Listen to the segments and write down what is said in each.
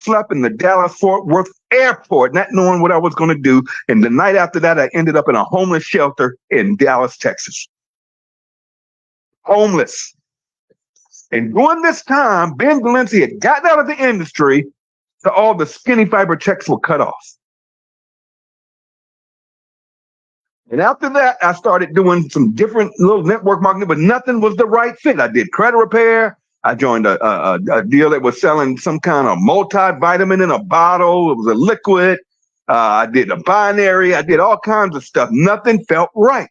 slept in the Dallas-Fort Worth airport, not knowing what I was going to do. And the night after that, I ended up in a homeless shelter in Dallas, Texas. Homeless. And during this time, Ben Valencia had gotten out of the industry, so all the skinny fiber checks were cut off. And after that, I started doing some different little network marketing, but nothing was the right fit. I did credit repair. I joined a deal that was selling some kind of multivitamin in a bottle. It was a liquid. I did a binary. I did all kinds of stuff. Nothing felt right.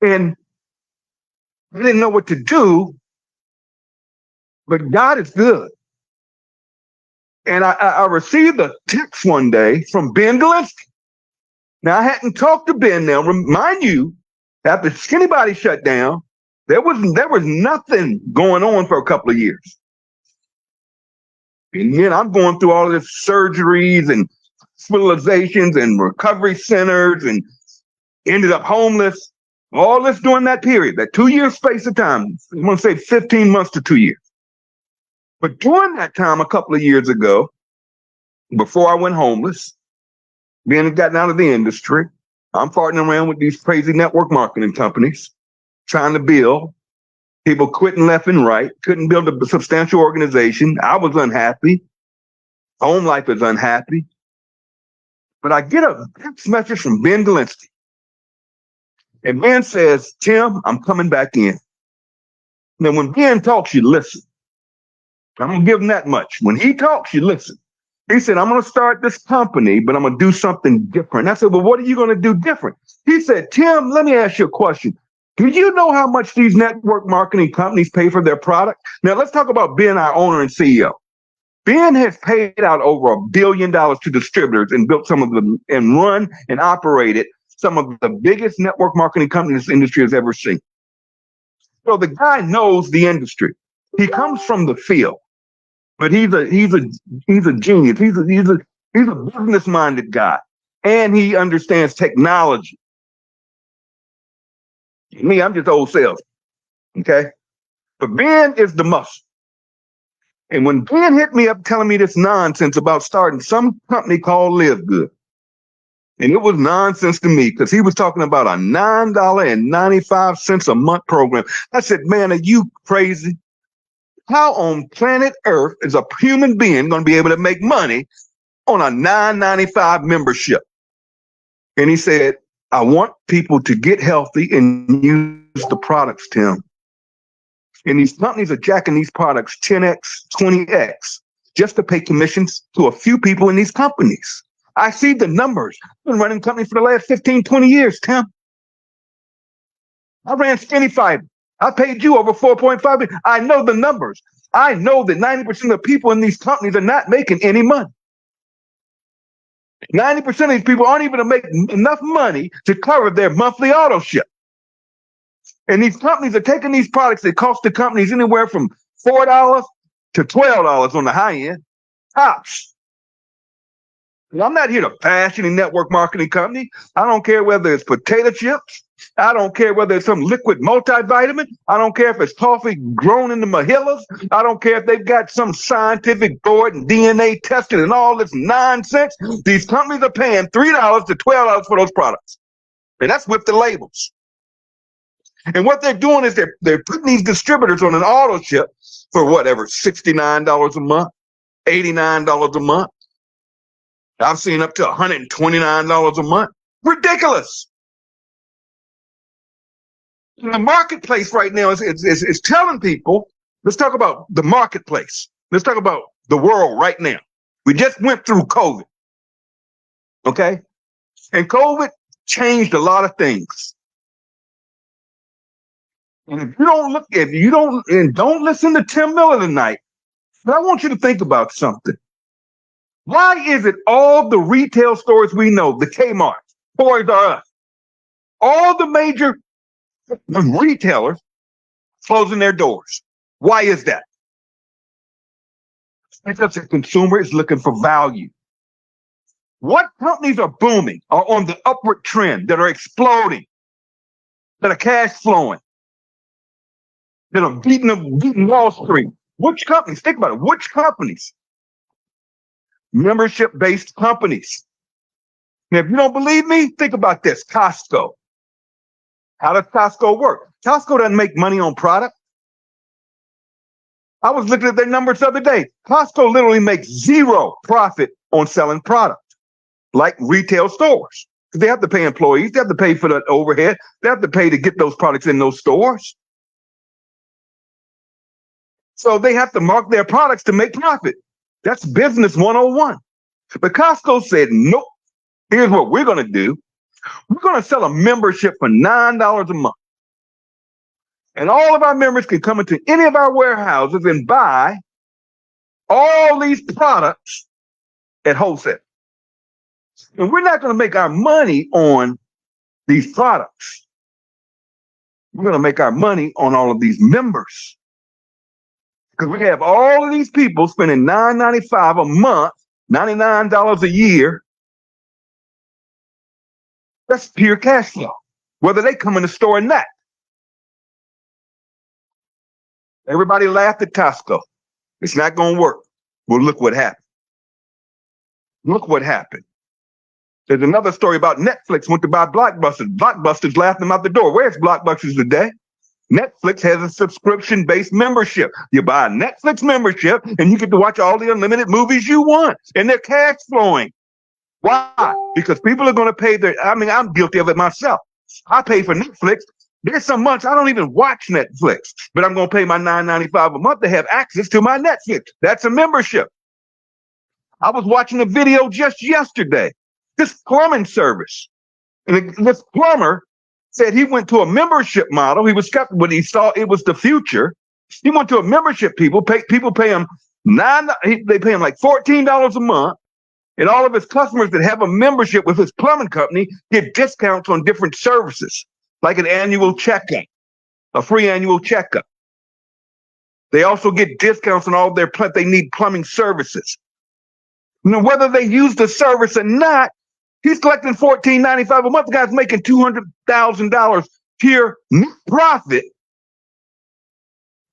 And I didn't know what to do, but God is good. And I received a text one day from Ben Galinsky. Now, I hadn't talked to Ben now. Remind you, after Skinny Body shut down, there was nothing going on for a couple of years. And then I'm going through all of this surgeries and hospitalizations and recovery centers and ended up homeless. All this during that period, that 2 year space of time. I'm going to say 15 months to 2 years. But during that time, a couple of years ago, before I went homeless, being gotten out of the industry, I'm partnering around with these crazy network marketing companies, trying to build. People quitting left and right, couldn't build a substantial organization. I was unhappy. Home life is unhappy. But I get a text message from Ben Galinsky. And Ben says, Tim, I'm coming back in. Now, when Ben talks, you listen. I'm going to give him that much. When he talks, you listen. He said, I'm going to start this company, but I'm going to do something different. I said, well, what are you going to do different? He said, Tim, let me ask you a question. Do you know how much these network marketing companies pay for their product? Now, let's talk about Ben, our owner and CEO. Ben has paid out over $1 billion to distributors and built some of them and run and operated some of the biggest network marketing companies this industry has ever seen. So the guy knows the industry. He comes from the field, but he's a genius. He's a business-minded guy, and he understands technology. Me, I'm just old salesman, okay? But Ben is the muscle. And when Ben hit me up telling me this nonsense about starting some company called Live Good, and it was nonsense to me because he was talking about a $9.95 a month program. I said, man, are you crazy? How on planet Earth is a human being going to be able to make money on a $9.95 membership? And he said, I want people to get healthy and use the products, Tim. And these companies are jacking these products 10x, 20x, just to pay commissions to a few people in these companies. I see the numbers. I've been running companies for the last 15, 20 years, Tim. I ran Skinny Fiber. I paid you over $4.5 million. I know the numbers. I know that 90% of the people in these companies are not making any money. 90% of these people aren't even going to make enough money to cover their monthly auto ship. And these companies are taking these products that cost the companies anywhere from $4 to $12 on the high end. Tops. I'm not here to bash any network marketing company. I don't care whether it's potato chips. I don't care whether it's some liquid multivitamin. I don't care if it's coffee grown in the Mahillas. I don't care if they've got some scientific board and DNA testing and all this nonsense. These companies are paying $3 to $12 for those products. And that's with the labels. And what they're doing is they're putting these distributors on an auto ship for whatever, $69 a month, $89 a month. I've seen up to $129 a month. Ridiculous. The marketplace right now is telling people, let's talk about the marketplace. Let's talk about the world right now. We just went through COVID. Okay? And COVID changed a lot of things. And if you don't listen to Tim Miller tonight, but I want you to think about something. Why is it all the retail stores we know, the Kmart, Toys R Us, all the major retailers closing their doors? Why is that? Because the consumer is looking for value. What companies are booming, are on the upward trend, that are exploding, that are cash flowing, that are beating Wall Street? Which companies? Think about it. Which companies? Membership-based companies. Now, if you don't believe me, think about this. Costco. How does Costco work? Costco doesn't make money on product. I was looking at their numbers the other day. Costco literally makes zero profit on selling product, like retail stores. They have to pay employees. They have to pay for the overhead. They have to pay to get those products in those stores. So they have to mark their products to make profit. That's business 101. But Costco said, nope, here's what we're going to do. We're going to sell a membership for $9 a month. And all of our members can come into any of our warehouses and buy all these products at wholesale. And we're not going to make our money on these products. We're going to make our money on all of these members. Because we have all of these people spending $9.95 a month, $99 a year. That's pure cash flow, whether they come in the store or not. Everybody laughed at Costco. It's not going to work. Well, look what happened. Look what happened. There's another story about Netflix went to buy Blockbusters. Blockbusters laughed them out the door. Where's Blockbusters today? Netflix has a subscription-based membership. You buy a Netflix membership and you get to watch all the unlimited movies you want, and they're cash flowing. Why? Because people are going to pay I'm guilty of it myself. I pay for Netflix. There's some months I don't even watch Netflix, but I'm going to pay my $9.95 a month to have access to my Netflix. That's a membership. I was watching a video just yesterday, this plumbing service. And this plumber said he went to a membership model. He was skeptical, but he saw it was the future. He went to a membership. People pay him they pay him like $14 a month. And all of his customers that have a membership with his plumbing company get discounts on different services, like an annual checkup, a free annual checkup. They also get discounts on all their they need plumbing services. Now, whether they use the service or not, he's collecting $14.95 a month. The guy's making $200,000 pure net profit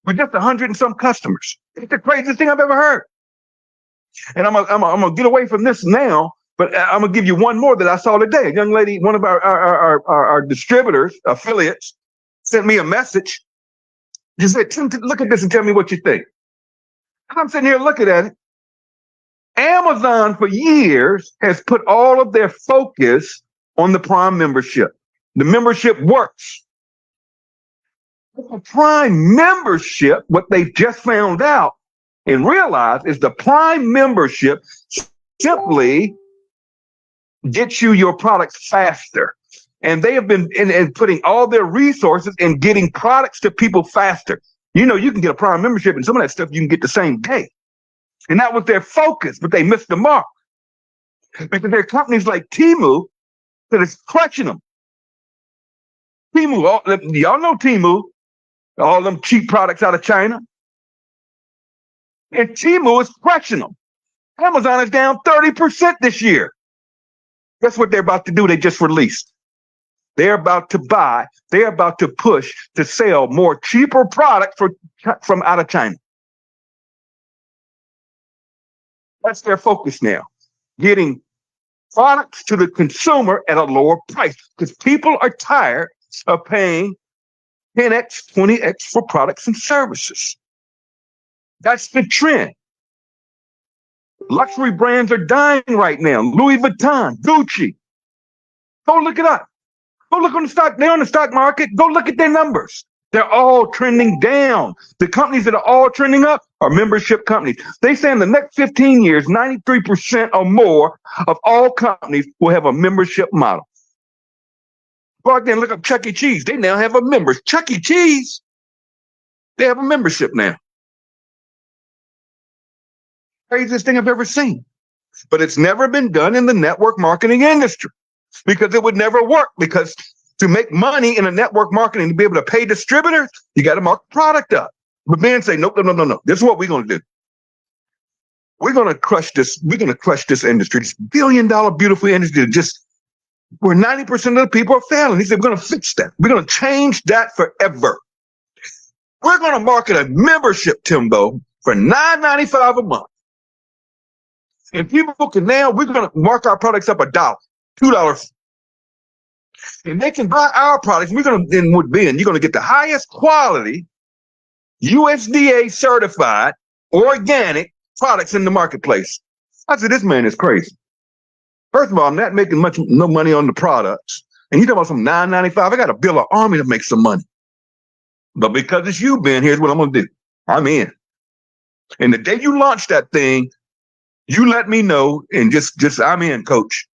with just 100 and some customers. It's the craziest thing I've ever heard. And I'm gonna get away from this now, but I'm gonna give you one more that I saw today. A young lady, one of our distributors, affiliates, sent me a message. She said, "Tim, look at this and tell me what you think." And I'm sitting here looking at it. Amazon for years has put all of their focus on the Prime membership. The membership works. The Prime membership, what they've just found out and realized, is the Prime membership simply gets you your products faster. And they have been in putting all their resources in getting products to people faster. You know, you can get a Prime membership and some of that stuff you can get the same day. And that was their focus, but they missed the mark. Because there are companies like Temu that is crushing them. Temu, y'all know Temu, all them cheap products out of China. And Temu is crushing them. Amazon is down 30% this year. Guess what they're about to do? They just released. They're about to buy, they're about to push to sell more cheaper products from out of China. That's their focus now, getting products to the consumer at a lower price, because people are tired of paying 10x, 20x for products and services. That's the trend. Luxury brands are dying right now. Louis Vuitton, Gucci. Go look it up. Go look on the stock. They're on the stock market. Go look at their numbers. They're all trending down. The companies that are all trending up are membership companies. They say in the next 15 years, 93% or more of all companies will have a membership model. Go out there and look up Chuck E. Cheese. They now have a member. Chuck E. Cheese, they have a membership now. Craziest thing I've ever seen. But it's never been done in the network marketing industry because it would never work. Because to make money in a network marketing, to be able to pay distributors, you got to mark the product up. But men say, nope, no. This is what we're going to do. We're going to crush this. We're going to crush this industry, this billion-dollar beautiful industry, where 90% of the people are failing. He said, we're going to fix that. We're going to change that forever. We're going to market a membership, Timbo, for $9.95 a month. And people can now, we're going to mark our products up $1, $2. And they can buy our products. We're going to, then with Ben, you're going to get the highest quality, USDA certified, organic products in the marketplace. I said, this man is crazy. First of all, I'm not making no money on the products. And you talking about some $9.95? I got to build an army to make some money. But because it's you, Ben, here's what I'm going to do. I'm in. And the day you launch that thing, you let me know, and just I'm in, coach.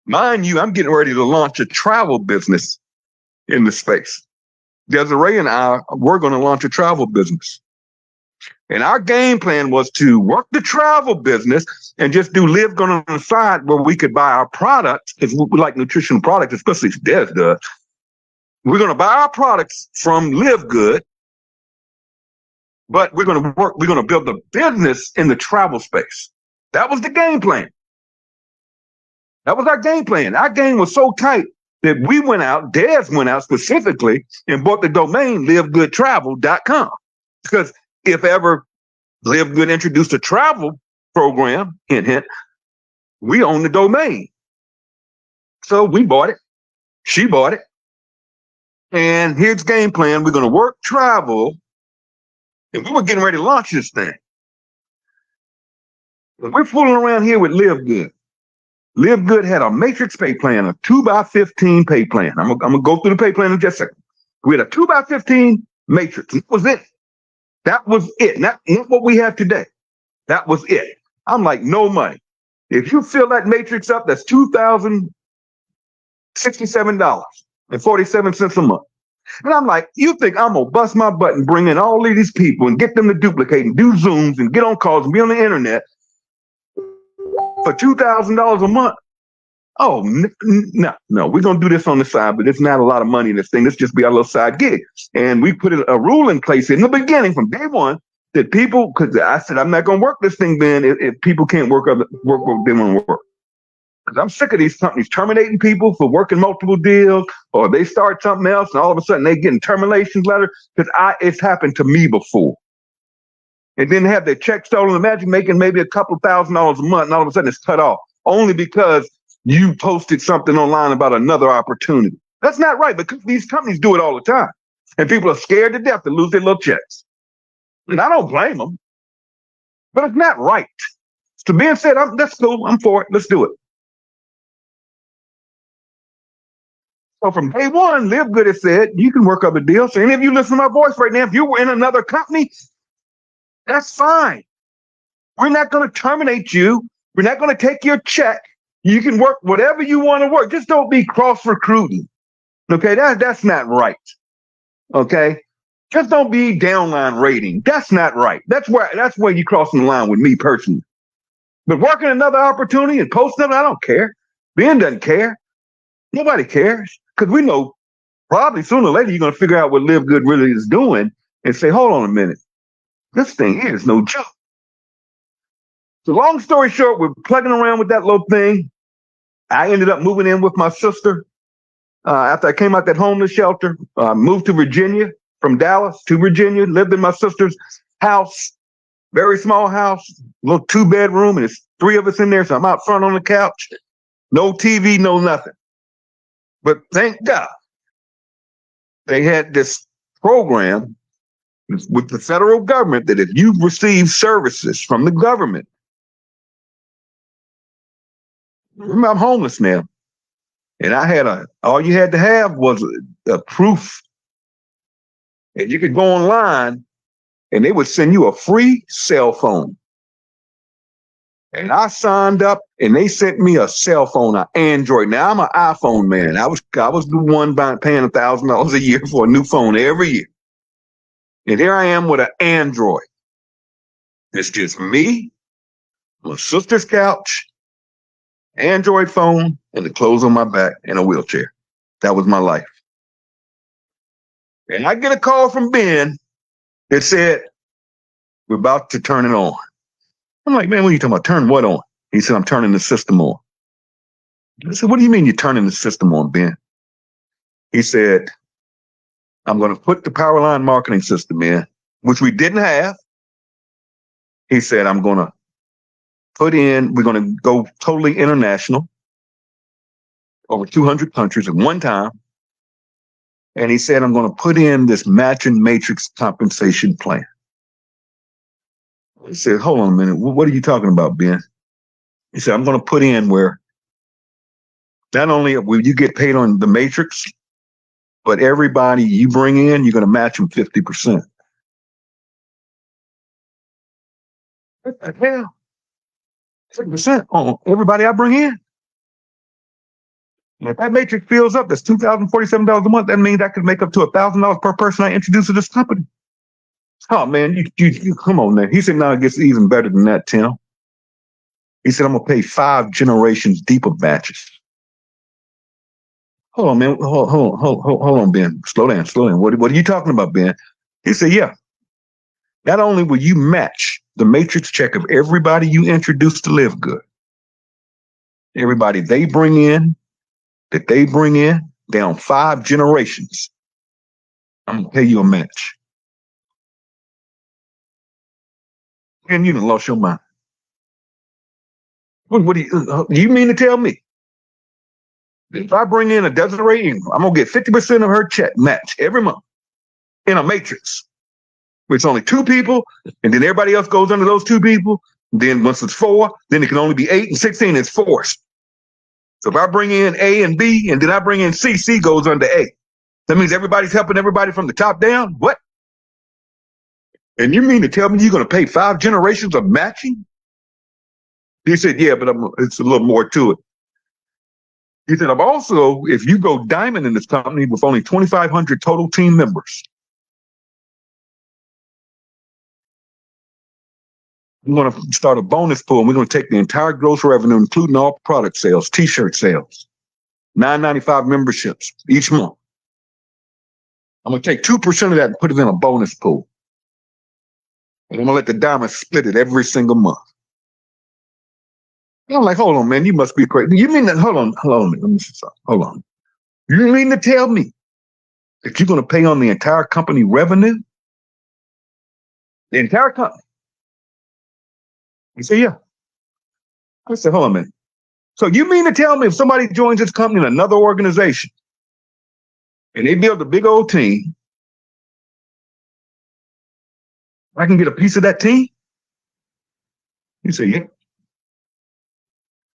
Mind you, I'm getting ready to launch a travel business in the space. Desiree and I, we're going to launch a travel business. And our game plan was to work the travel business and just do Live Good on the side where we could buy our products, because we like nutritional products, especially Des does. We're going to buy our products from Live Good, but we're going to build a business in the travel space. That was the game plan. That was our game plan. Our game was so tight that we went out, Des went out specifically and bought the domain livegoodtravel.com. Because if ever Live Good introduced a travel program, hint, hint, we own the domain. So we bought it. She bought it. And here's the game plan. We're going to work travel. And we were getting ready to launch this thing. But we're fooling around here with Live Good. Live Good had a matrix pay plan, a 2x15 pay plan. I'm going to go through the pay plan in just a second. We had a 2x15 matrix. That was it. That was it. Not what we have today. That was it. I'm like, no money. If you fill that matrix up, that's $2,067.47 a month. And I'm like, you think I'm going to bust my butt and bring in all of these people and get them to duplicate and do Zooms and get on calls and be on the internet for $2,000 a month? Oh, no, we're going to do this on the side, but it's not a lot of money in this thing. This just be our little side gig. And we put a rule in place in the beginning from day one that people, because I said, I'm not going to work this thing, Ben, if people can't work what they want to work. Because I'm sick of these companies terminating people for working multiple deals, or they start something else and all of a sudden they getting termination letter. Because it's happened to me before. And then have their check stolen. Imagine making maybe a couple $1,000s a month and all of a sudden it's cut off only because you posted something online about another opportunity. That's not right, because these companies do it all the time. And people are scared to death to lose their little checks. And I don't blame them, but it's not right. So being said, that's cool. I'm for it. Let's do it. So from day one, Live Good has said, you can work other deals. So any of you listen to my voice right now, if you were in another company, that's fine. We're not going to terminate you. We're not going to take your check. You can work whatever you want to work. Just don't be cross-recruiting. Okay, that's not right. Okay? Just don't be downline rating. That's not right. That's where you're crossing the line with me personally. But working another opportunity and posting it, I don't care. Ben doesn't care. Nobody cares. Because we know probably sooner or later you're going to figure out what Live Good really is doing and say, hold on a minute. This thing here is no joke. So long story short, we're plugging around with that little thing. I ended up moving in with my sister after I came out that homeless shelter. Moved to Virginia, from Dallas to Virginia, lived in my sister's house, very small house, little 2-bedroom, and it's 3 of us in there. So I'm out front on the couch, no TV, no nothing. But thank God they had this program with the federal government that if you receive services from the government, remember, I'm homeless now. And I had all you had to have was a proof. And you could go online and they would send you a free cell phone. And I signed up and they sent me a cell phone, an Android. Now I'm an iPhone man. I was the one paying $1,000 a year for a new phone every year. And here I am with an Android. It's just me, my sister's couch, Android phone, and the clothes on my back, and a wheelchair. That was my life. And I get a call from Ben that said, we're about to turn it on. I'm like, man, what are you talking about? Turn what on? He said, I'm turning the system on. I said, what do you mean you're turning the system on, Ben? He said, I'm going to put the Powerline marketing system in, which we didn't have. He said, I'm going to we're going to go totally international, over 200 countries at one time. And he said, I'm going to put in this matching matrix compensation plan. He said, hold on a minute. What are you talking about, Ben? He said, I'm going to put in where not only will you get paid on the matrix, but everybody you bring in, you're going to match them 50%. What the hell? 50% on everybody I bring in? And if that matrix fills up, that's $2,047 a month. That means I could make up to $1,000 per person I introduce to this company. Oh, man, you come on, man. He said, no, it gets even better than that, Tim. He said, I'm going to pay 5 generations deep of matches. Hold on, man. Hold on, Ben. Slow down. What are you talking about, Ben? He said, yeah. Not only will you match the matrix check of everybody you introduce to Live Good, everybody that they bring in down 5 generations, I'm going to pay you a match. And you done lost your mind. What do you mean to tell me? If I bring in a Desiree Ingram, I'm going to get 50% of her check match every month in a matrix. It's only 2 people, and then everybody else goes under those 2 people. Then once it's 4, then it can only be 8 and 16. It's forced. So if I bring in A and B, and then I bring in C, C goes under A. That means everybody's helping everybody from the top down? What? And you mean to tell me you're going to pay 5 generations of matching? He said, yeah, but it's a little more to it. He said, I'm also, if you go diamond in this company with only 2,500 total team members, we're going to start a bonus pool, and we're going to take the entire gross revenue, including all product sales, T-shirt sales, $9.95 memberships each month. I'm going to take 2% of that and put it in a bonus pool. And I'm going to let the diamond split it every single month. And I'm like, hold on, man, you must be crazy. You mean that? Hold on. Let me see something. Hold on. You mean to tell me that you're going to pay on the entire company revenue? The entire company? He said, yeah. I said, hold on a minute. So you mean to tell me if somebody joins this company in another organization and they build a big old team, I can get a piece of that team? He said, yeah.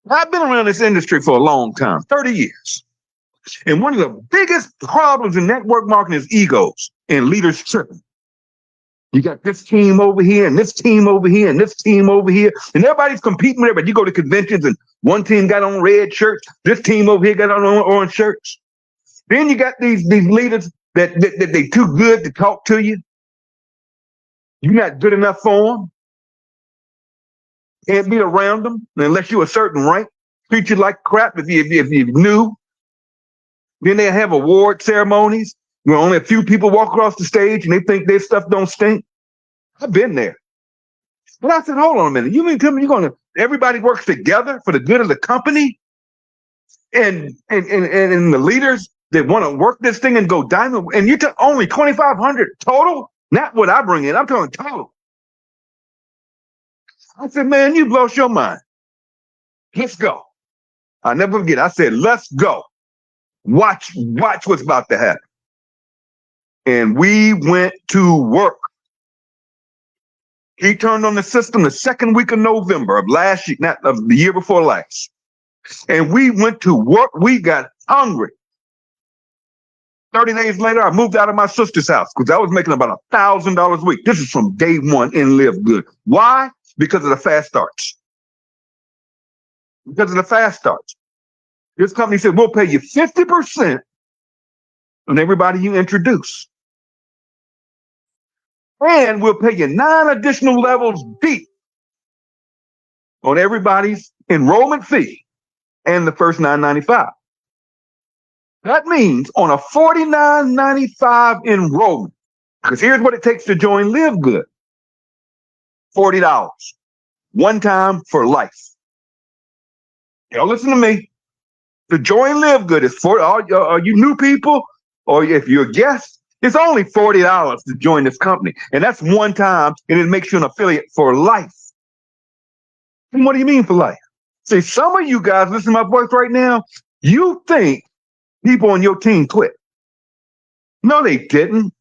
I've been around this industry for a long time, 30 years. And one of the biggest problems in network marketing is egos and leaders tripping. You got this team over here and this team over here and this team over here, and everybody's competing with everybody. You go to conventions and one team got on red shirts, this team over here got on orange shirts. Then you got these leaders that they too good to talk to you. You're not good enough for them. Can't be around them unless you're a certain rank. Treat you like crap if you're new. Then they have award ceremonies where only a few people walk across the stage and they think their stuff don't stink. I've been there. But I said, hold on a minute. You mean to tell me everybody works together for the good of the company? And the leaders that want to work this thing and go diamond, and you took only 2,500 total? Not what I bring in. I'm talking total. I said, man, you've lost your mind. Let's go. I'll never forget. I said, let's go. Watch what's about to happen. And we went to work. He turned on the system the second week of November of last year, not of the year before last. And we went to work. We got hungry. 30 days later, I moved out of my sister's house because I was making about $1,000 a week. This is from day one in Live Good. Why? Because of the fast starts. Because of the fast starts. This company said, we'll pay you 50% on everybody you introduce. And we'll pay you 9 additional levels deep on everybody's enrollment fee and the first $9.95. That means on a $49.95 enrollment, because here's what it takes to join Live Good. $40. One time for life. Y'all listen to me. To join Live Good is for all you new people, or if you're a guest, it's only $40 to join this company. And that's one time, and it makes you an affiliate for life. And what do you mean for life? See, some of you guys listen to my voice right now, you think people on your team quit. No, they didn't.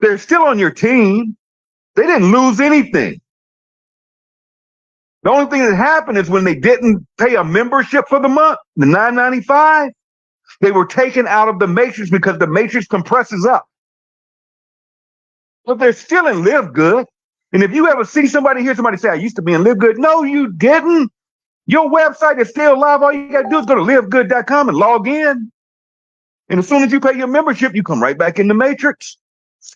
They're still on your team. They didn't lose anything. The only thing that happened is when they didn't pay a membership for the month, the $9.95, they were taken out of the matrix because the matrix compresses up. But they're still in Live Good. And if you ever see somebody, hear somebody say, I used to be in Live Good. No, you didn't. Your website is still live. All you got to do is go to livegood.com and log in. And as soon as you pay your membership, you come right back in the matrix.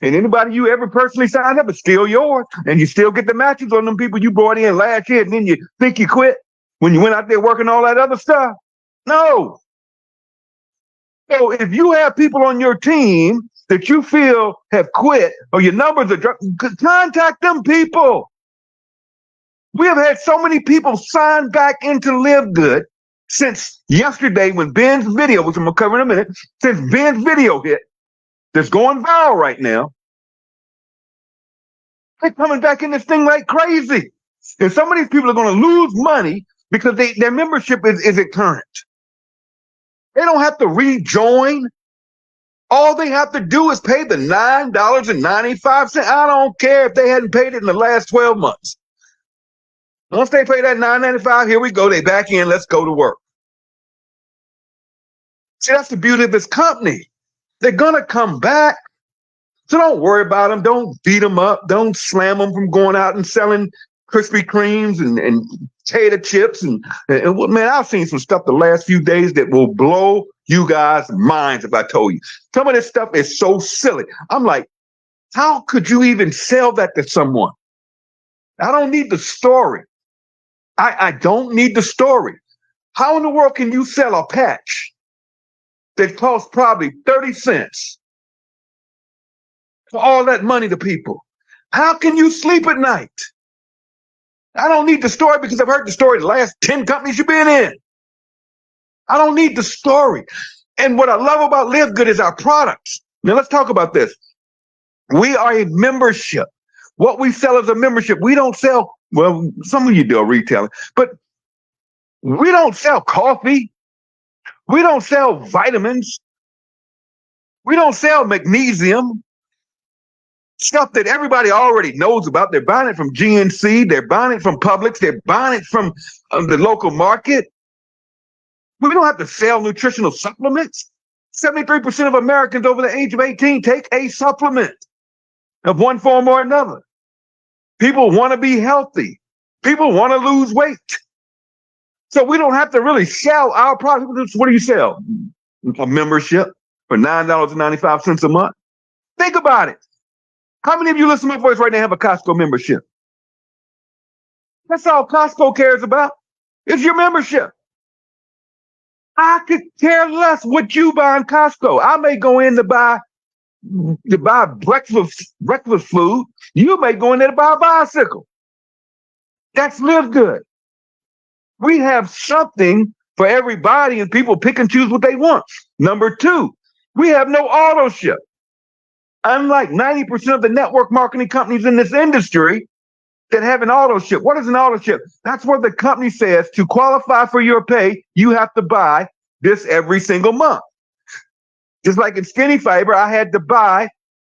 And anybody you ever personally signed up is still yours. And you still get the matches on them people you brought in last year. And then you think you quit when you went out there working all that other stuff. No. So if you have people on your team that you feel have quit or your numbers are dropping, contact them people. We have had so many people sign back into Live Good since yesterday when Ben's video, which I'm going to cover in a minute, since Ben's video hit, that's going viral right now. They're coming back in this thing like crazy. And some of these people are going to lose money because their membership isn't current. They don't have to rejoin. All they have to do is pay the $9.95. I don't care if they hadn't paid it in the last 12 months. Once they pay that $9.95, here we go. They back in. Let's go to work. See, that's the beauty of this company. They're going to come back. So don't worry about them. Don't beat them up. Don't slam them from going out and selling Krispy Kremes and potato chips. And man, I've seen some stuff the last few days that will blow you guys' minds if I told you. Some of this stuff is so silly. I'm like, how could you even sell that to someone? I don't need the story. I don't need the story. How in the world can you sell a patch that costs probably 30 cents for all that money to people? How can you sleep at night? I don't need the story because I've heard the story the last 10 companies you've been in. I don't need the story. And what I love about Live Good is our products. Now let's talk about this. We are a membership. What we sell is a membership. We don't sell, well, some of you do retailing, but we don't sell coffee. We don't sell vitamins. We don't sell magnesium. Stuff that everybody already knows about. They're buying it from GNC. They're buying it from Publix. They're buying it from the local market. We don't have to sell nutritional supplements. 73% of Americans over the age of 18 take a supplement of one form or another. People want to be healthy. People want to lose weight. So we don't have to really sell our product. What do you sell? A membership for $9.95 a month. Think about it. How many of you listen to my voice right now have a Costco membership? That's all Costco cares about. It's your membership. I could care less what you buy in Costco. I may go in to buy breakfast food. You may go in there to buy a bicycle. That's Live Good. We have something for everybody and people pick and choose what they want. Number two, we have no auto ship. Unlike 90% of the network marketing companies in this industry that have an auto ship. What is an auto ship? That's where the company says to qualify for your pay, you have to buy this every single month. Just like in Skinny Fiber, I had to buy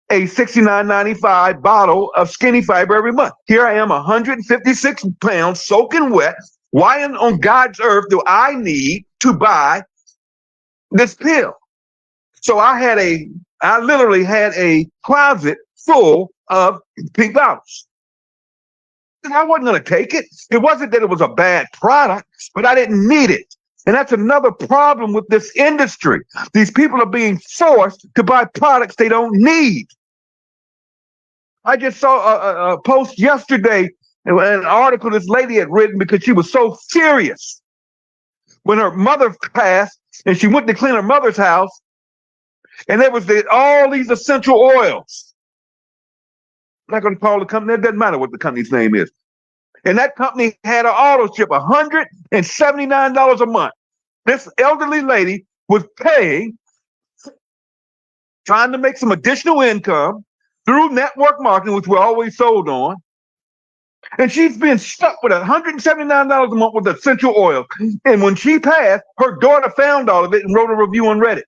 a $69.95 bottle of Skinny Fiber every month. Here I am, 156 pounds, soaking wet. Why on God's earth do I need to buy this pill? So I literally had a closet full of pink bottles. And I wasn't going to take it. It wasn't that it was a bad product, but I didn't need it. And that's another problem with this industry. These people are being forced to buy products they don't need. I just saw a post yesterday, an article this lady had written because she was so furious when her mother passed and she went to clean her mother's house and there was all these essential oils. I'm not going to call the company. It doesn't matter what the company's name is. And that company had an auto ship, $179 a month. This elderly lady was paying, trying to make some additional income through network marketing, which we're always sold on. And she's been stuck with $179 a month with essential oil. And when she passed, her daughter found all of it and wrote a review on Reddit.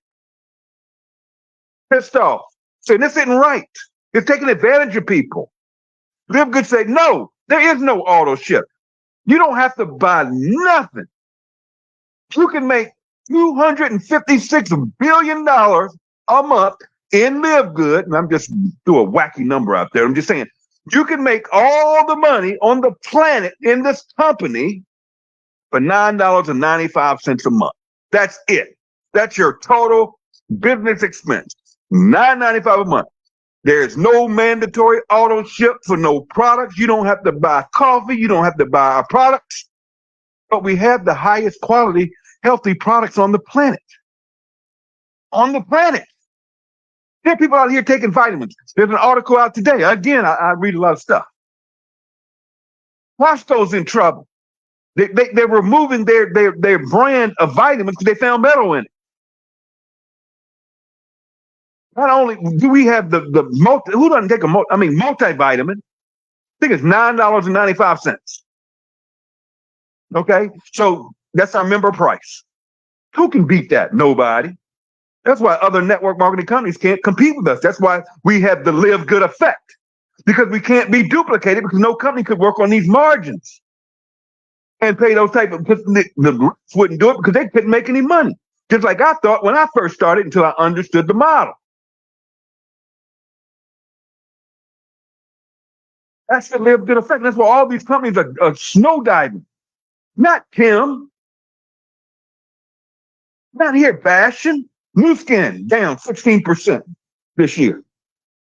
Pissed off. Saying this isn't right. It's taking advantage of people. Live Good said, no, there is no auto ship. You don't have to buy nothing. You can make $256 billion a month in Live Good. And I'm just threw a wacky number out there. I'm just saying, you can make all the money on the planet in this company for $9.95 a month. That's it. That's your total business expense. $9.95 a month. There's no mandatory auto ship for no products. You don't have to buy coffee. You don't have to buy our products. But we have the highest quality, healthy products on the planet. On the planet. There are people out here taking vitamins. There's an article out today. Again, I read a lot of stuff. Costco's in trouble. They're removing their brand of vitamins because they found metal in it. Not only do we have the who doesn't take multivitamin? I think it's $9.95. Okay, so that's our member price. Who can beat that? Nobody. That's why other network marketing companies can't compete with us. That's why we have the Live Good effect, because we can't be duplicated, because no company could work on these margins and pay those type of, because the groups wouldn't do it because they couldn't make any money. Just like I thought when I first started, until I understood the model. That's the Live Good effect. That's why all these companies are snow diving. Not Tim. Not here bashing. Nu Skin down 16% this year.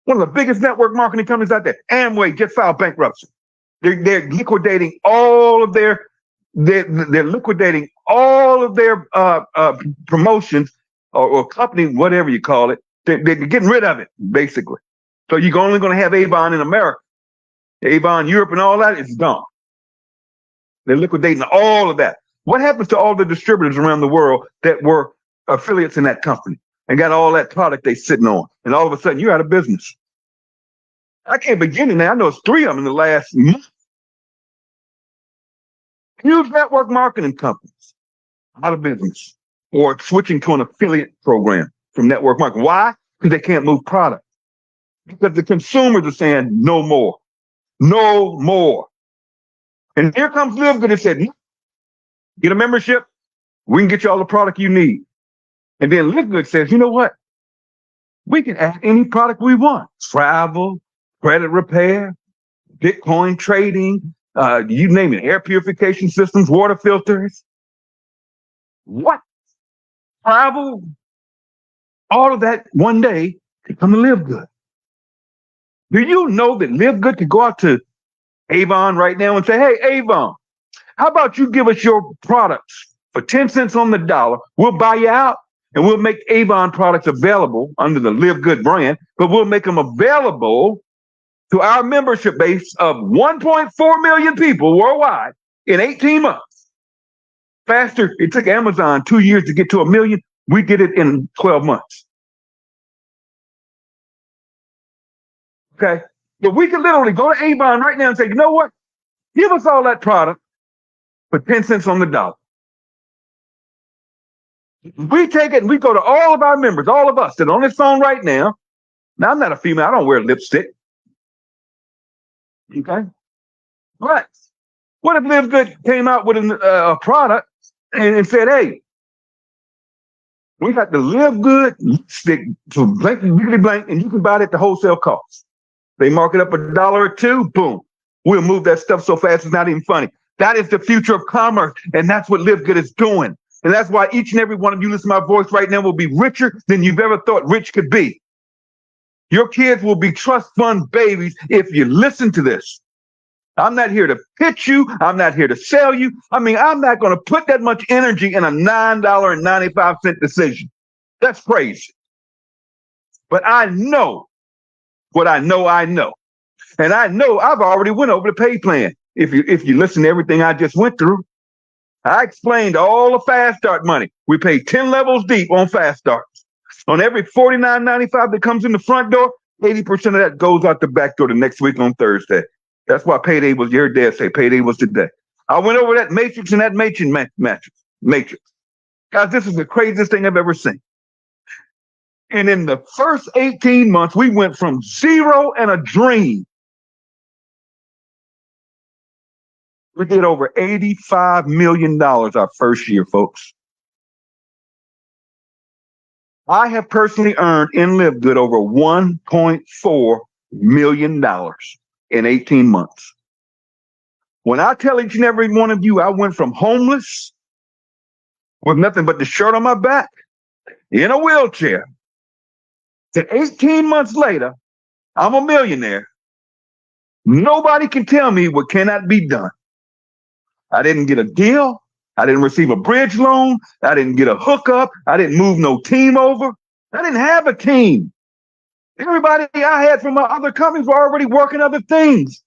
One of the biggest network marketing companies out there. Amway just filed bankruptcy. They're liquidating all of their promotions or company, whatever you call it. They're getting rid of it, basically. So you're only going to have Avon in America. Avon Europe and all that is gone. They're liquidating all of that. What happens to all the distributors around the world that were affiliates in that company and got all that product they sitting on? And all of a sudden you're out of business. I can't begin it now. I know it's 3 of them in the last month. Huge network marketing companies out of business or switching to an affiliate program from network marketing. Why? Because they can't move product. Because the consumers are saying no more. No more. And here comes Live Good and said, get a membership, we can get you all the product you need. And then Live Good says, you know what? We can add any product we want. Travel, credit repair, Bitcoin trading, you name it, air purification systems, water filters. What? Travel, all of that one day could come to Live Good. Do you know that Live Good could go out to Avon right now and say, hey, Avon, how about you give us your products for 10 cents on the dollar? We'll buy you out and we'll make Avon products available under the Live Good brand, but we'll make them available to our membership base of 1.4 million people worldwide in 18 months. Faster. It took Amazon 2 years to get to 1 million. We did it in 12 months. Okay. But we can literally go to Avon right now and say, you know what? Give us all that product for 10 cents on the dollar. We take it and we go to all of our members, all of us that are on this phone right now. Now, I'm not a female. I don't wear lipstick. Okay. But what if Live Good came out with a product and said, hey, we got the Live Good lipstick to blank, and you can buy it at the wholesale cost. They mark it up $1 or $2, boom. We'll move that stuff so fast it's not even funny. That is the future of commerce, and that's what Live Good is doing. And that's why each and every one of you listen to my voice right now will be richer than you've ever thought rich could be. Your kids will be trust fund babies if you listen to this. I'm not here to pitch you. I'm not here to sell you. I mean, I'm not going to put that much energy in a $9.95 decision. That's crazy. But I know what I know. And I know I've already went over the pay plan. If you listen to everything I just went through, I explained all the Fast Start money. We pay 10 levels deep on Fast Starts. On every $49.95 that comes in the front door, 80% of that goes out the back door the next week on Thursday. That's why payday was, your dad say payday was today. I went over that matrix and that matrix. Guys, this is the craziest thing I've ever seen. And in the first 18 months, we went from zero and a dream. We did over $85 million our first year, folks. I have personally earned in Live Good over $1.4 million in 18 months. When I tell each and every one of you, I went from homeless with nothing but the shirt on my back in a wheelchair to 18 months later, I'm a millionaire. Nobody can tell me what cannot be done. I didn't get a deal. I didn't receive a bridge loan. I didn't get a hookup. I didn't move no team over. I didn't have a team. Everybody I had from my other companies were already working other things.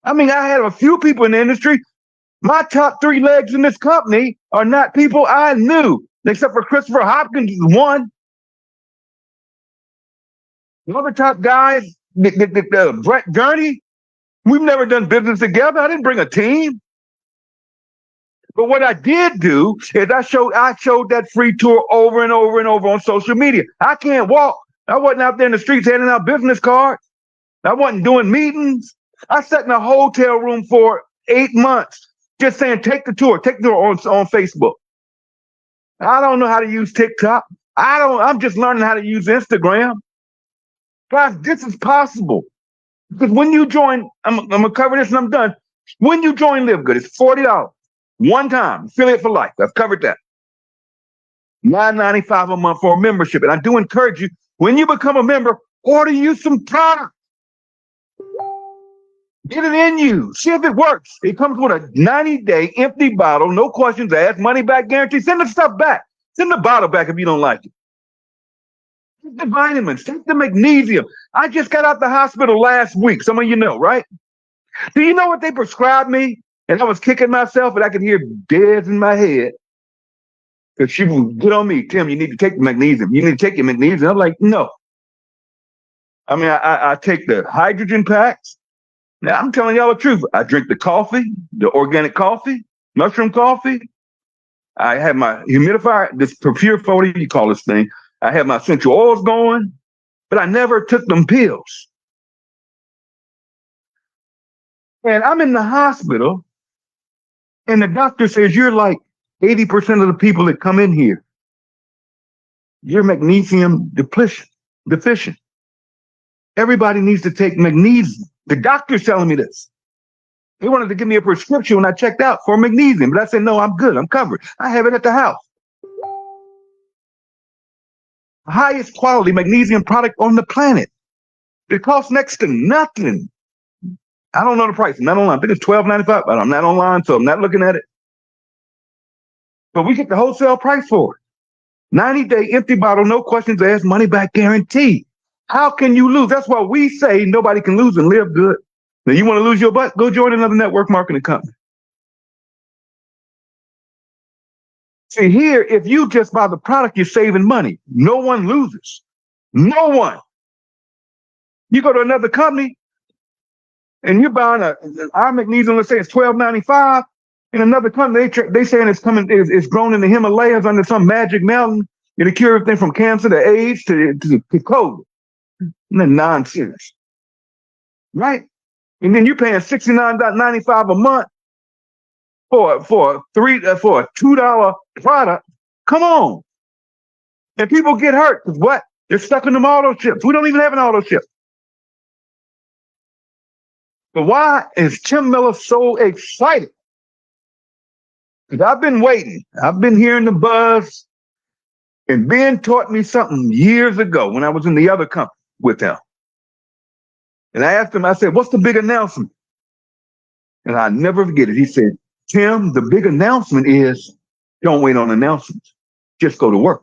I mean, I had a few people in the industry. My top three legs in this company are not people I knew, except for Christopher Hopkins is one. The other top guys, Brett Gurney, we've never done business together. I didn't bring a team. But what I did do is I showed that free tour over and over and over on social media. I can't walk. I wasn't out there in the streets handing out business cards. I wasn't doing meetings. I sat in a hotel room for 8 months just saying, take the tour on Facebook. I don't know how to use TikTok. I'm just learning how to use Instagram. Guys, this is possible. Because when you join, I'm gonna cover this and I'm done. When you join Live Good, it's $40. One time, affiliate for life. I've covered that. $9.95 a month for a membership. And I do encourage you, when you become a member, order you some product. Get it in you. See if it works. It comes with a 90-day empty bottle, no questions asked, money back guarantee. Send the stuff back. Send the bottle back if you don't like it. Take the vitamins, take the magnesium. I just got out the hospital last week. Some of you know, right? Do you know what they prescribed me? And I was kicking myself and I could hear Dez in my head. Because she would get on me, Tim, you need to take the magnesium. You need to take your magnesium. I'm like, no. I mean, I take the hydrogen packs. Now, I'm telling y'all the truth. I drink the coffee, the organic coffee, mushroom coffee. I have my humidifier, this Pure 40, you call this thing. I have my essential oils going, but I never took them pills. And I'm in the hospital, and the doctor says, you're like 80% of the people that come in here. You're magnesium deficient. Everybody needs to take magnesium. The doctor's telling me this. They wanted to give me a prescription when I checked out for magnesium, but I said, no, I'm good. I'm covered. I have it at the house. Highest quality magnesium product on the planet. It costs next to nothing. I don't know the price. I'm not online. I think it's $12.95, but I'm not online, so I'm not looking at it. But we get the wholesale price for it. 90-day empty bottle, no questions asked, money back guarantee. How can you lose? That's why we say nobody can lose and live good. Now, you want to lose your butt? Go join another network marketing company. See, here, if you just buy the product, you're saving money. No one loses. No one. You go to another company and you're buying our magnesium, let's say it's $12.95. In another company, they saying it's grown in the Himalayas under some magic mountain. It'll cure everything from cancer to AIDS to COVID. Nonsense. Right? And then you're paying $69.95 a month for a $2 product. Come on. And people get hurt because what? They're stuck in them auto ships. We don't even have an auto ship. But why is Tim Miller so excited? Because I've been waiting. I've been hearing the buzz. And Ben taught me something years ago when I was in the other company with him. And I asked him, I said, what's the big announcement? And I never forget it. He said, Tim, the big announcement is don't wait on announcements. Just go to work.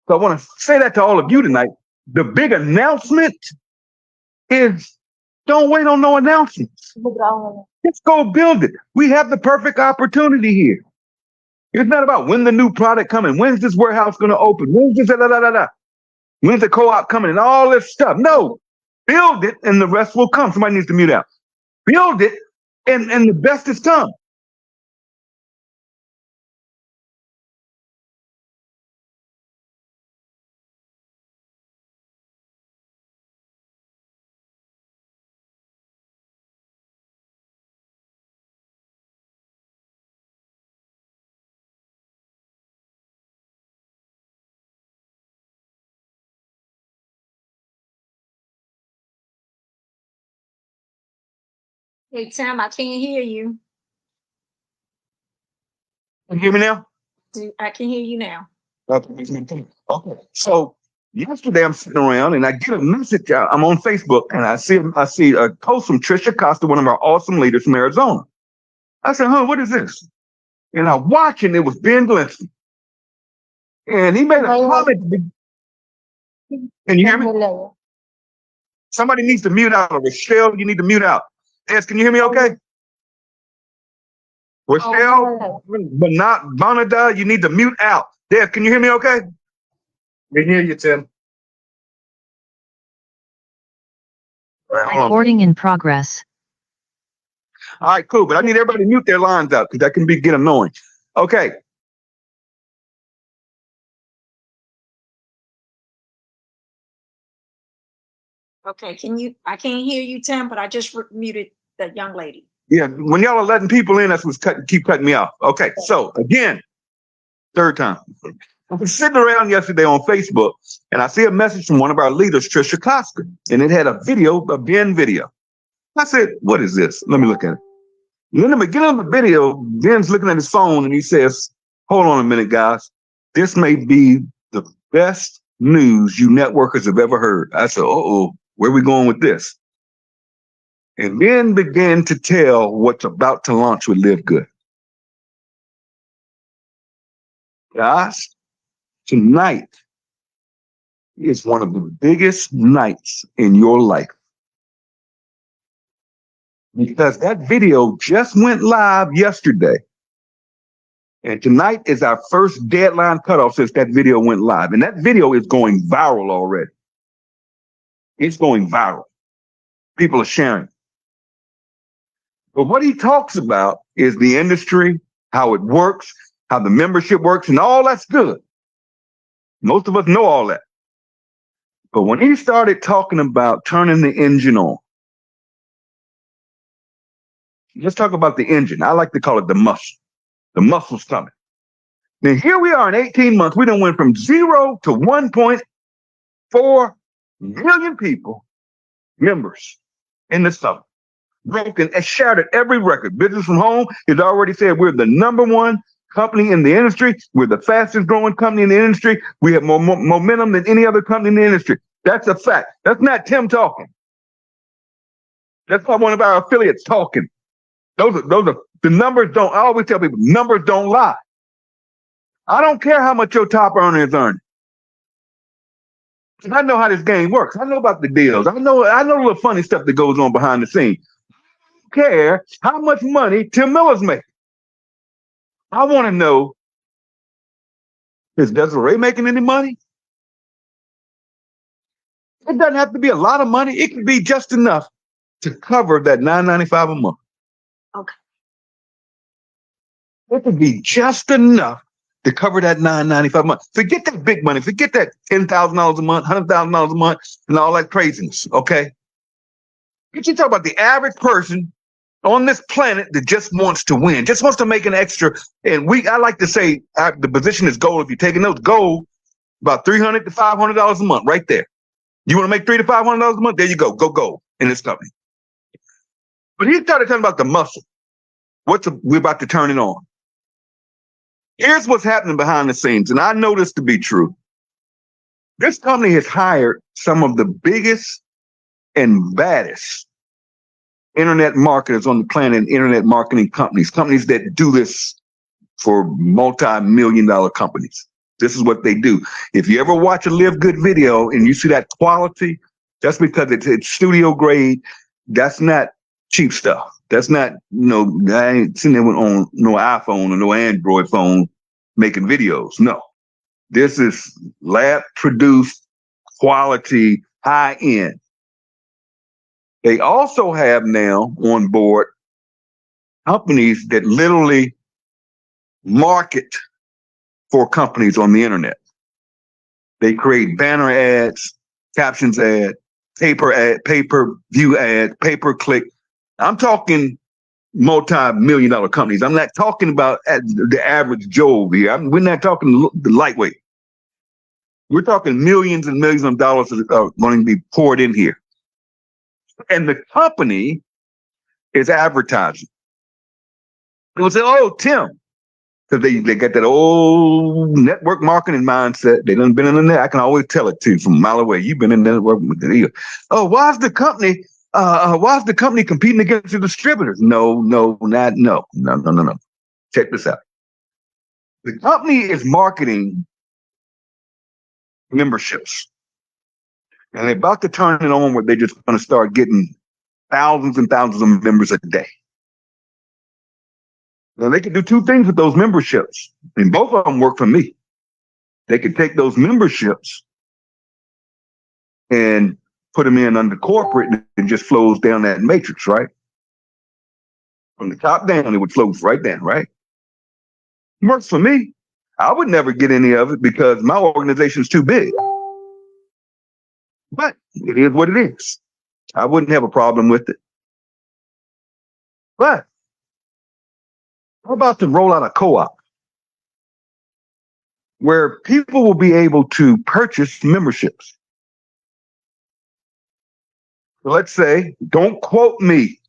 So I want to say that to all of you tonight. The big announcement is don't wait on no announcements. Just go build it. We have the perfect opportunity here. It's not about when the new product coming. When's this warehouse going to open? When's this, when's the co-op coming and all this stuff? No, build it and the rest will come. Somebody needs to mute out. build it, and the best is come. Hey, Tim, I can't hear you. Can you hear me now? I can hear you now. Okay. Okay. So yesterday I'm sitting around and I get a message. I'm on Facebook and I see a post from Trisha Costa, one of our awesome leaders from Arizona. I said, "Huh, what is this?" And I watch and it was Ben Glinson, and he made a comment. Can you hear me? Somebody needs to mute out. Rochelle, you need to mute out. Yes, can you hear me? Okay. Rochelle, but not Bonada, you need to mute out. Des, can you hear me okay? We hear you, Tim. Recording in progress. All right, cool. But I need everybody to mute their lines out because that can get annoying. Okay. Okay, I can't hear you, Tim, but I just muted that young lady. Yeah, when y'all are letting people in, that's what's keep cutting me off. Okay, so again, third time. I was sitting around yesterday on Facebook and I see a message from one of our leaders, Trisha Costa, and it had a Ben video. I said, "What is this? Let me look at it." And then at the beginning of the video, Ben's looking at his phone and he says, "Hold on a minute, guys. This may be the best news you networkers have ever heard." I said, "Uh-oh, where are we going with this?" And Ben began to tell what's about to launch with Live Good. Guys, tonight is one of the biggest nights in your life because that video just went live yesterday. And tonight is our first deadline cutoff since that video went live. And that video is going viral already. It's going viral. People are sharing. But what he talks about is the industry, how it works, how the membership works, and all that's good. Most of us know all that. But when he started talking about turning the engine on, let's talk about the engine. I like to call it the muscle. The muscle's coming. Now, here we are in 18 months. We done went from 0 to 1.4 million people, members in the summer. Broken and shattered every record. Business from Home has already said we're the #1 company in the industry. We're the fastest growing company in the industry. We have more momentum than any other company in the industry. That's a fact. That's not Tim talking. That's not one of our affiliates talking. Those are the numbers. I always tell people numbers don't lie. I don't care how much your top earner is earning. I know how this game works. I know about the deals. I know the little funny stuff that goes on behind the scenes. I don't care how much money Tim Miller's making. I want to know, is Desiree making any money? It doesn't have to be a lot of money. It can be just enough to cover that $9.95 a month. Okay. It could be just enough to cover that $9.95 a month. Forget that big money. Forget that $10,000 a month, $100,000 a month, and all that craziness. Okay. You talk about the average person on this planet that just wants to win, just wants to make an extra. And I like to say the position is gold. If you're taking those gold, about $300 to $500 a month, right there. You want to make $300 to $500 a month? There you go. Go gold in this company. But he started talking about the muscle. We're about to turn it on. Here's what's happening behind the scenes, and I know this to be true. This company has hired some of the biggest and baddest internet marketers on the planet, internet marketing companies that do this for multi-million-dollar companies. This is what they do. If you ever watch a Live Good video and you see that quality, that's because it's studio grade. That's not cheap stuff. That's not, I ain't sitting there on no iPhone or no Android phone making videos. No, this is lab produced quality, high end. They also have now on board companies that literally market for companies on the internet. They create banner ads, captions pay-per-view ad, pay-per-click. I'm talking multi-million-dollar companies. I'm not talking about the average Joe over here. We're not talking the lightweight. We're talking millions and millions of dollars that are going to be poured in here. And the company is advertising. People say, oh, Tim, because they got that old network marketing mindset. They done been in there. I can always tell it to you from a mile away. You've been in the network with the oh, why's the company competing against the distributors? No. Check this out. The company is marketing memberships. And they're about to turn it on where they're just going to start getting thousands and thousands of members a day. Now, they can do two things with those memberships, and both of them work for me. They could take those memberships and put them in under corporate, and it just flows down that matrix, right? From the top down, it would flow right down, right? It works for me. I would never get any of it because my organization is too big. But it is what it is. I wouldn't have a problem with it. But how about to roll out a co-op where people will be able to purchase memberships? So let's say, don't quote me,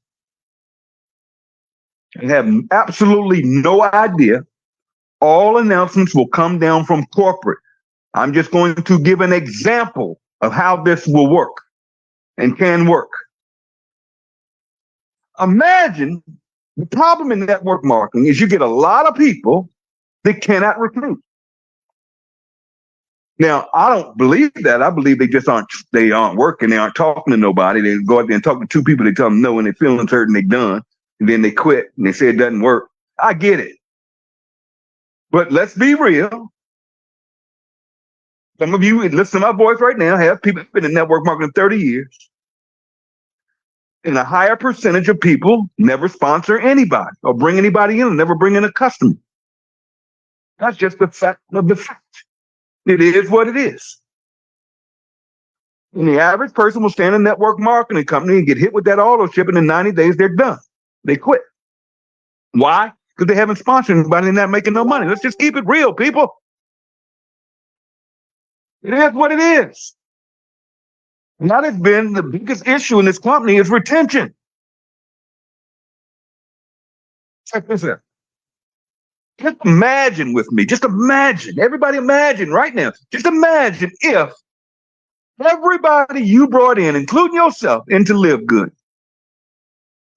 and have absolutely no idea. All announcements will come down from corporate. I'm just going to give an example of how this will work and can work. Imagine the problem in network marketing is you get a lot of people that cannot recruit. Now, I don't believe that. I believe they aren't working. They aren't talking to nobody. They go out there and talk to two people. They tell them no, and they're feeling certain they're done. And then they quit and they say it doesn't work. I get it. But let's be real. Some of you listen to my voice right now have people been in network marketing 30 years. And a higher percentage of people never sponsor anybody or bring anybody in and never bring in a customer. That's just the fact of the fact. It is what it is. And the average person will stand in a network marketing company and get hit with that auto ship, and in 90 days, they're done. They quit. Why? Because they haven't sponsored anybody and not making no money. Let's just keep it real, people. It is what it is. And that has been the biggest issue in this company is retention. Check this out. Just imagine with me, everybody imagine right now, just imagine if everybody you brought in, including yourself, into Live Good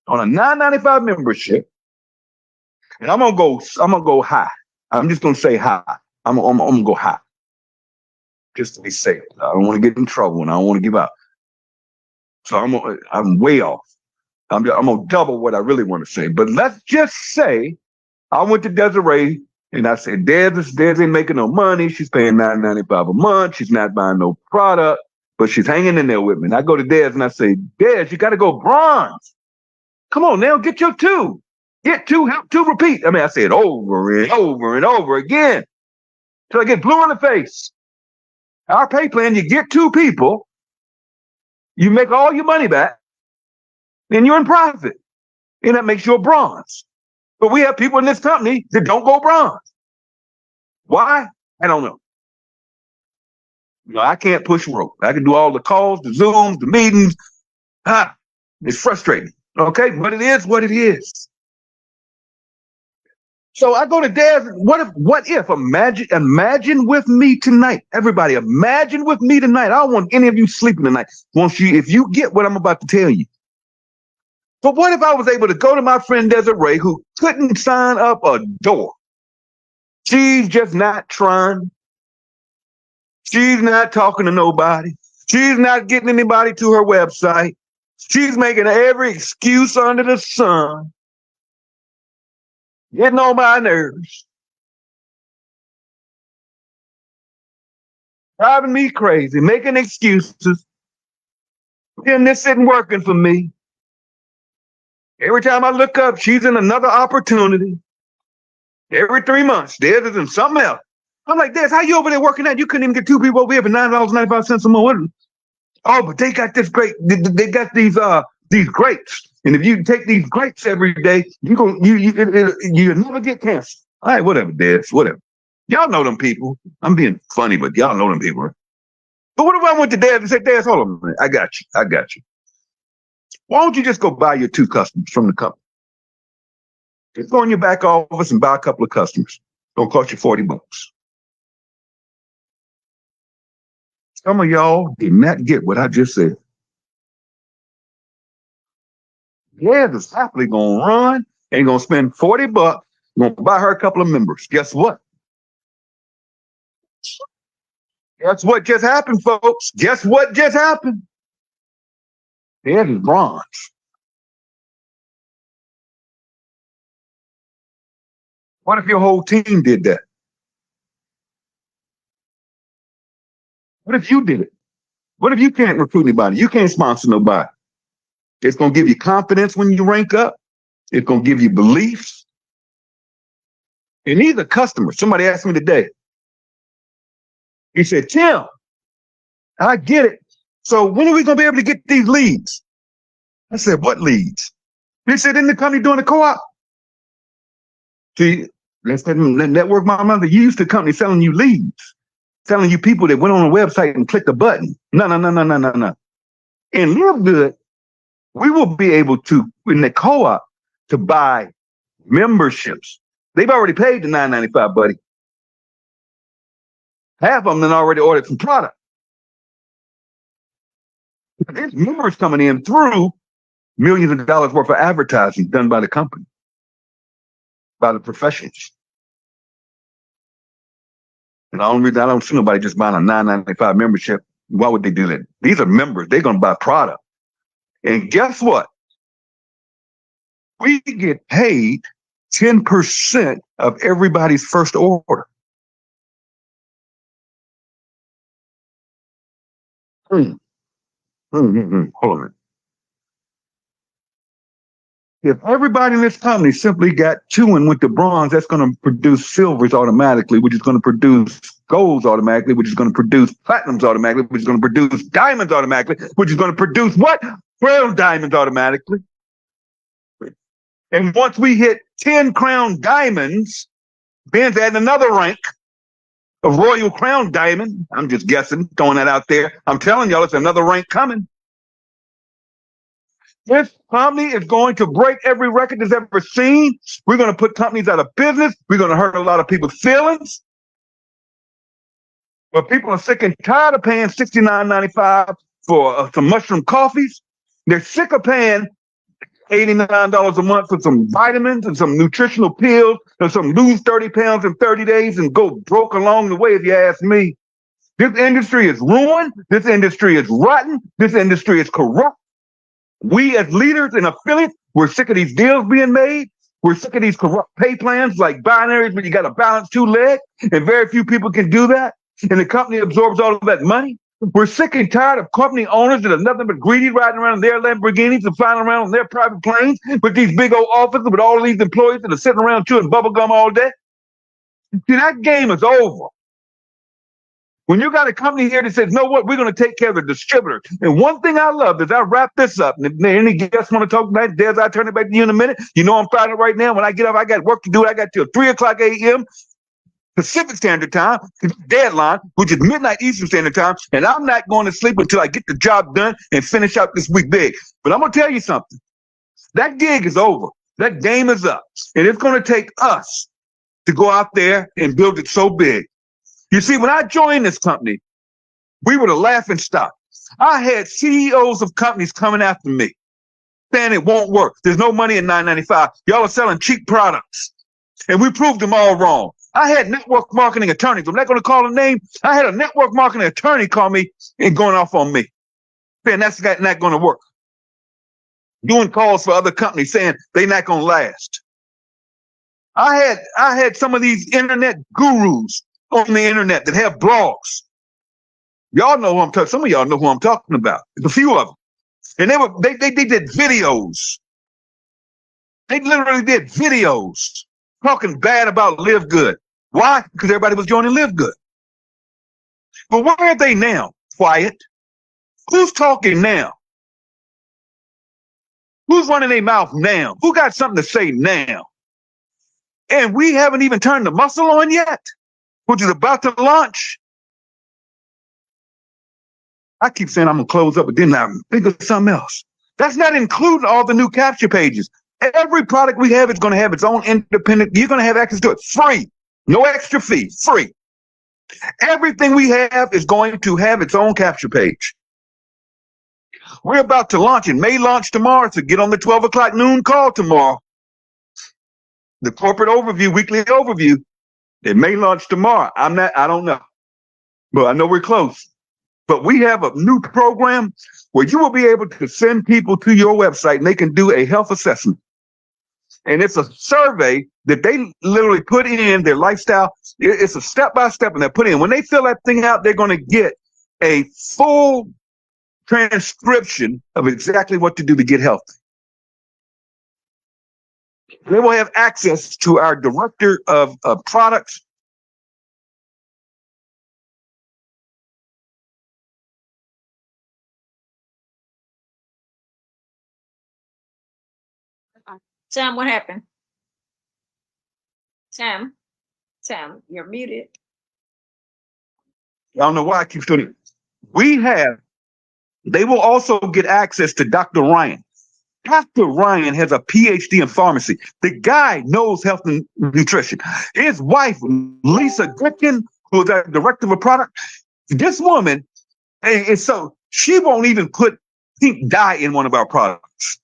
on a $9.95 membership, and I'm gonna go high. I'm just gonna say high. I'm gonna go high. Just to be safe. I don't want to get in trouble and I don't want to give up. So I'm way off. I'm gonna double what I really want to say. But let's just say I went to Desiree and I said, Des ain't making no money. She's paying $9.95 a month. She's not buying no product, but she's hanging in there with me. And I go to Des and I say, Des, you got to go bronze. Come on now, get your two. Get two, help two repeat. I mean, I say it over and over and over again till I get blue in the face. Our pay plan, you get two people, you make all your money back, and you're in profit. And that makes you a bronze. But we have people in this company that don't go bronze. Why? I don't know. I can't push rope. I can do all the calls, the Zooms, the meetings. It's frustrating. Okay, but it is what it is. So I go to Des. What if? Imagine with me tonight, everybody. Imagine with me tonight. I don't want any of you sleeping tonight. If you get what I'm about to tell you. But what if I was able to go to my friend Desiree, who couldn't sign up a door? She's just not trying. She's not talking to nobody. She's not getting anybody to her website. She's making every excuse under the sun. Getting on my nerves. Driving me crazy, making excuses. Then this isn't working for me. Every time I look up, she's in another opportunity. Every 3 months, Des is in something else. I'm like, Des, how you over there working at? You couldn't even get two people over here for $9.95 a month. Oh, but they got this great. They got these grapes, and if you take these grapes every day, you never get cancer. All right, whatever, Des, whatever. Y'all know them people. I'm being funny, but y'all know them people. But what if I went to Des and said, Des, hold on a minute, I got you. Why don't you just go buy your 2 customers from the company? Just go in your back office and buy a couple of customers. Don't cost you $40. Some of y'all did not get what I just said. Des is happily gonna run and gonna spend $40, gonna buy her a couple of members. Guess what? Guess what just happened, folks? Guess what just happened? Des is bronze. What if your whole team did that? What if you did it? What if you can't recruit anybody? You can't sponsor nobody. It's going to give you confidence when you rank up. It's going to give you beliefs. And these are customers. Somebody asked me today. He said, Tim, I get it. So when are we going to be able to get these leads? I said, what leads? He said, in the company doing the co-op. See, let's network my mother. You used to company selling you leads, telling you people that went on a website and clicked a button. No. In Live Good, we will be able to, in the co-op, to buy memberships. They've already paid the $9.95, buddy. Half of them have already ordered some product. There's members coming in through millions of dollars worth of advertising done by the company, by the professionals. And the only reason I don't see nobody just buying a $9.95 membership, why would they do that? These are members. They're going to buy product. And guess what? We get paid 10% of everybody's first order. Hold on a minute. If everybody in this company simply got chewing with the bronze, that's going to produce silvers automatically, which is going to produce golds automatically, which is going to produce platinums automatically, which is going to produce diamonds automatically, which is going to produce what? Crown diamonds automatically. And once we hit 10 crown diamonds, Ben's adding another rank of Royal Crown Diamond. I'm just guessing, throwing that out there. I'm telling y'all, it's another rank coming. This company is going to break every record that's ever seen. We're going to put companies out of business. We're going to hurt a lot of people's feelings. But people are sick and tired of paying $69.95 for some mushroom coffees. They're sick of paying $89 a month for some vitamins and some nutritional pills and some lose 30 pounds in 30 days and go broke along the way, if you ask me. This industry is ruined. This industry is rotten. This industry is corrupt. We as leaders and affiliates, we're sick of these deals being made. We're sick of these corrupt pay plans like binaries where you got to balance 2 legs, and very few people can do that. And the company absorbs all of that money. We're sick and tired of company owners that are nothing but greedy, riding around in their Lamborghinis and flying around on their private planes with these big old offices with all these employees that are sitting around chewing bubble gum all day. See, that game is over. When you got a company here that says, know what, we're going to take care of the distributor. And one thing I love is I wrap this up. And if any guests want to talk tonight, Des, I'll turn it back to you in a minute. You know I'm fighting right now. When I get up, I got work to do. I got till 3 o'clock a.m. Pacific Standard Time, deadline, which is midnight Eastern Standard Time. And I'm not going to sleep until I get the job done and finish out this week big. But I'm going to tell you something. That gig is over. That game is up. And it's going to take us to go out there and build it so big. You see, when I joined this company, we were the laughing stock. I had CEOs of companies coming after me, saying it won't work. There's no money in $9.95. Y'all are selling cheap products. And we proved them all wrong. I had network marketing attorneys. I'm not going to call a name. I had a network marketing attorney call me and going off on me, saying that's not going to work. Doing calls for other companies saying they're not going to last. I had some of these internet gurus on the internet that have blogs. Y'all know who I'm talking. Some of y'all know who I'm talking about. There's a few of them. And they did videos. They literally did videos talking bad about Live Good. Why? Because everybody was joining Live Good. But where are they now? Quiet. Who's talking now? Who's running their mouth now? Who got something to say now? And we haven't even turned the muscle on yet, which is about to launch. I keep saying I'm going to close up, but then I think of something else. That's not including all the new capture pages. Every product we have is going to have its own independent. You're going to have access to it free. No extra fee. Free. Everything we have is going to have its own capture page. We're about to launch. It may launch tomorrow, so get on the 12 o'clock noon call tomorrow. The corporate overview, weekly overview. It may launch tomorrow. I don't know. But I know we're close. But we have a new program where you will be able to send people to your website and they can do a health assessment. And it's a survey that they literally put in their lifestyle. It's a step-by-step and they put in. When they fill that thing out, they're going to get a full transcription of exactly what to do to get healthy. They will have access to our director of products. Sam, what happened? Sam, you're muted. I don't know why I keep doing it. They will also get access to Dr. Ryan. Dr. Ryan has a PhD in pharmacy. The guy knows health and nutrition. His wife, Lisa Goodkin, who is our director of a product, this woman, and so she won't even put pink dye in one of our products.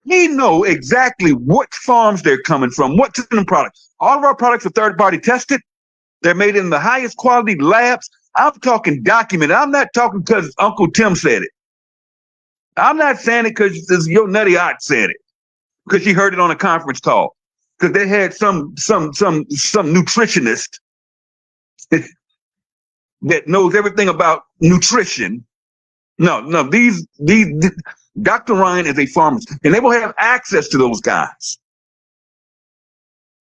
We know exactly what farms they're coming from, what's in the product. All of our products are third-party tested. They're made in the highest quality labs. I'm talking documented. I'm not talking because Uncle Tim said it. I'm not saying it because your nutty aunt said it, because she heard it on a conference call, because they had some nutritionist that knows everything about nutrition. No, these Dr. Ryan is a pharmacist, and they will have access to those guys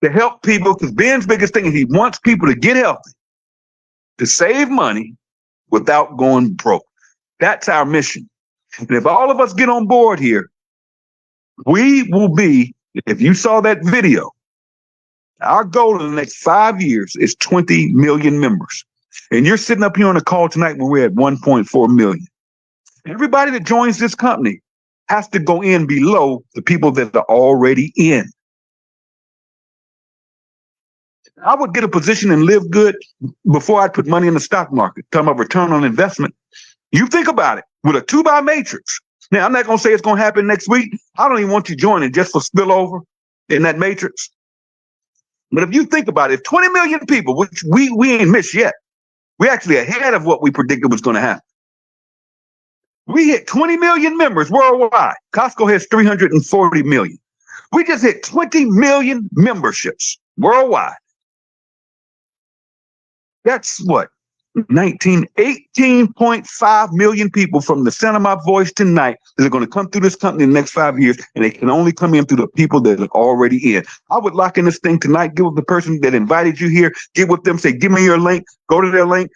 to help people, because Ben's biggest thing is he wants people to get healthy, to save money without going broke. That's our mission. And if all of us get on board here, we will be, if you saw that video, our goal in the next 5 years is 20 million members. And you're sitting up here on a call tonight when we're at 1.4 million. Everybody that joins this company has to go in below the people that are already in. I would get a position and Live Good before I put money in the stock market. Talking about return on investment. You think about it with a 2x matrix. Now, I'm not going to say it's going to happen next week. I don't even want you joining just for spillover in that matrix. But if you think about it, if 20 million people, which we ain't missed yet, we're actually ahead of what we predicted was going to happen. We hit 20 million members worldwide. Costco has 340 million. We just hit 20 million memberships worldwide. That's what? 18.5 million people from the sound of my voice tonight that are going to come through this company in the next 5 years, and they can only come in through the people that are already in. I would lock in this thing tonight, get with the person that invited you here, get with them, say, give me your link, go to their link,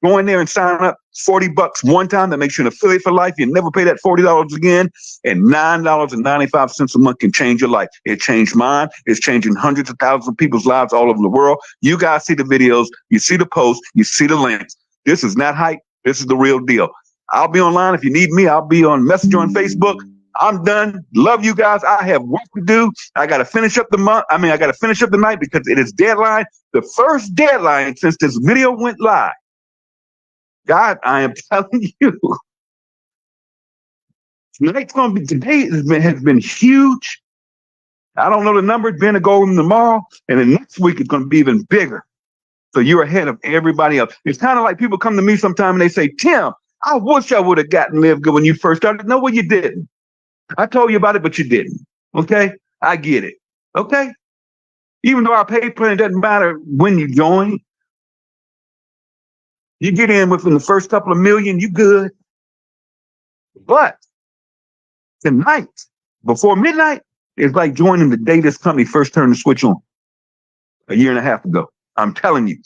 go in there and sign up. $40 one time. That makes you an affiliate for life. You never pay that $40 again. And $9.95 a month can change your life. It changed mine. It's changing hundreds of thousands of people's lives all over the world. You guys see the videos. You see the posts. You see the links. This is not hype. This is the real deal. I'll be online. If you need me, I'll be on Messenger on Facebook. I'm done. Love you guys. I have work to do. I got to finish up the month. I got to finish up the night because it is deadline. The first deadline since this video went live. God, I am telling you, today has been huge. I don't know the number. It's going to go tomorrow, and then next week it's going to be even bigger. So you're ahead of everybody else. It's kind of like people come to me sometime and they say, Tim, I wish I would have gotten Live Good when you first started. No, well, you didn't. I told you about it, but you didn't. Okay? I get it. Okay? Even though our pay plan doesn't matter when you join. You get in within the first couple of million, you good. But tonight, before midnight, is like joining the day this company first turned the switch on a year and a half ago. I'm telling you,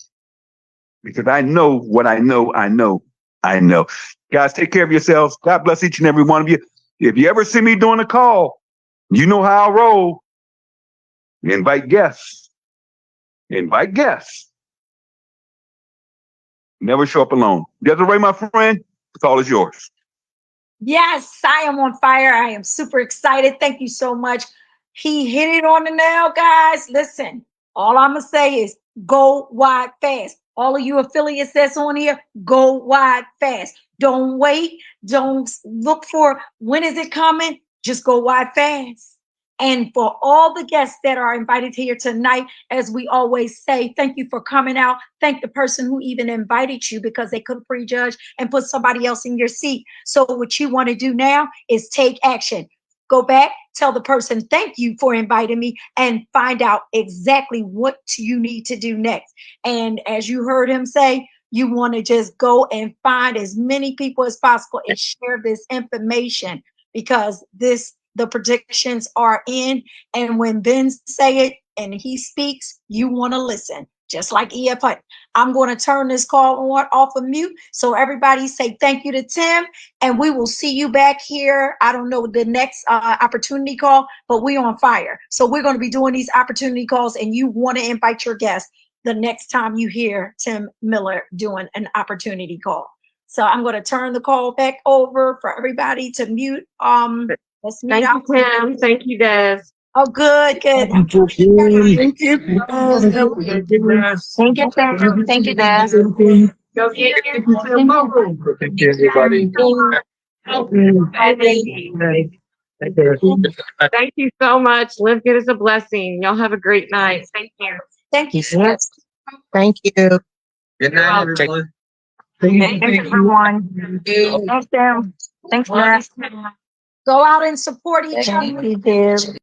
because I know what I know. Guys, take care of yourselves. God bless each and every one of you. If you ever see me doing a call, you know how I roll. Invite guests. Invite guests. Never show up alone. Desiree, my friend, the call is yours. Yes, I am on fire. I am super excited. Thank you so much. He hit it on the nail, guys. Listen, all I'm going to say is go wide fast. All of you affiliates that's on here, go wide fast. Don't wait. Don't look for when is it coming. Just go wide fast. And for all the guests that are invited here tonight, as we always say, thank you for coming out. Thank the person who even invited you because they couldn't prejudge and put somebody else in your seat. So what you want to do now is take action. Go back, tell the person, thank you for inviting me, and find out exactly what you need to do next. And as you heard him say, you want to just go and find as many people as possible and share this information, because the predictions are in. And when Ben say it and he speaks, you want to listen, just like E.F. Hutton. I'm going to turn this call on off of mute. So everybody say thank you to Tim, and we will see you back here. I don't know the next opportunity call, but we on fire. So we're going to be doing these opportunity calls, and you want to invite your guests the next time you hear Tim Miller doing an opportunity call. So I'm going to turn the call back over for everybody to mute. Let's mute Thank out. you, Tim. Thank you, Des. Oh, good. Thank you. Thank you, Tim. Thank you, Des. Go get it. Thank you, everybody. Thank you so much. Live good is a blessing. Y'all have a great night. Thank you. Thank you. Yes. Thank you. Good night, everyone. Thanks, everyone. Thanks, Tim. Thanks, Des. Go out and support each other. Thank you, Deb.